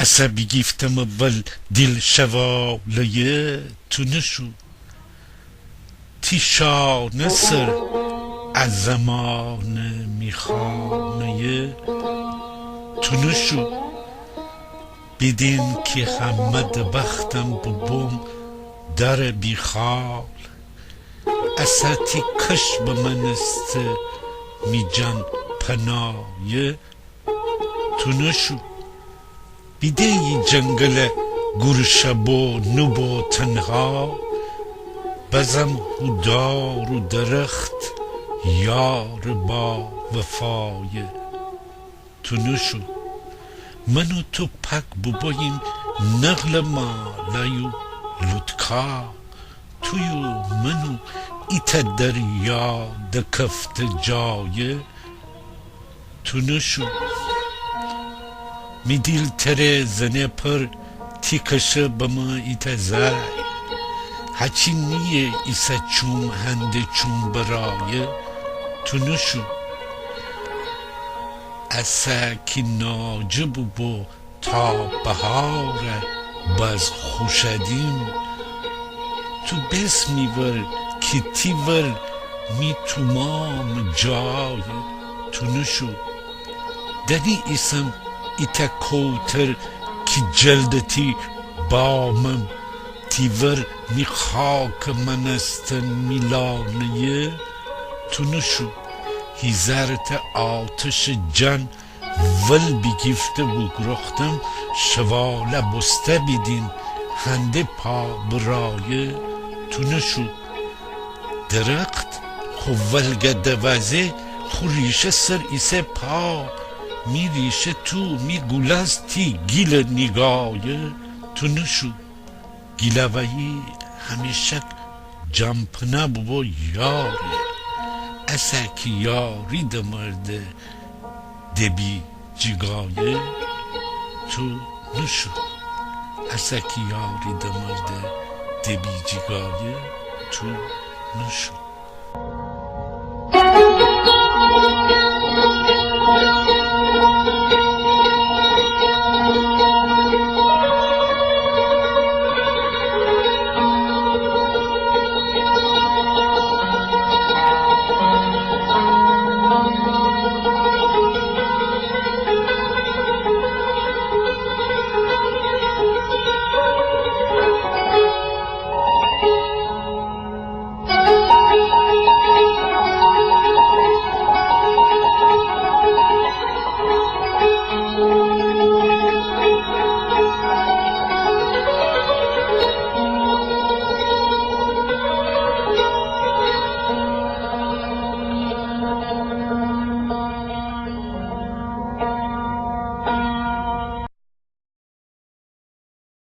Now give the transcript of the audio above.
عصبی گیفتم اول دل شوالیه تو نشو تی شانه سر از زمان میخانه تو نشو بیدین که همه بختم ببوم در بیخال اساتی کش به من است می جان پنایه تو نشو بیده ی جنگل گرشب و نب و تنها بزم هودار و درخت یار با وفایه تو نشو من و تو پک بباییم نقل مالایو لطکا توی و منو ایت دریا ده کفت جایه تو نشو می دیل تره زنه پر تی کشه بما ایت زای هچی نیه ایسا چوم هنده چوم برایه تو نشو اسا کی ناجب بو تا بهاره باز خوشدیم تو بس میور که تی ور می تومام جای تو نشو دنی ایسم ایتا کوتر کی جلدتی بامم تی ور می خاک من استن میلانیه تو نشو هیزارت آتش جان ول بگیفته بگرختم شواله بسته بیدین هنده پا برایه تو نشو درخت خو ولگه دوازه خو ریشه سر ایسه پا می ریشه تو می گولاز تی گیل نگایه تو نشو گیلوایی همیشه جمپنه بو یاره اسا کی یاری دمرده دبی جگایه تو نشو اسا کی یاری دمرده دبی جگایه تو نشو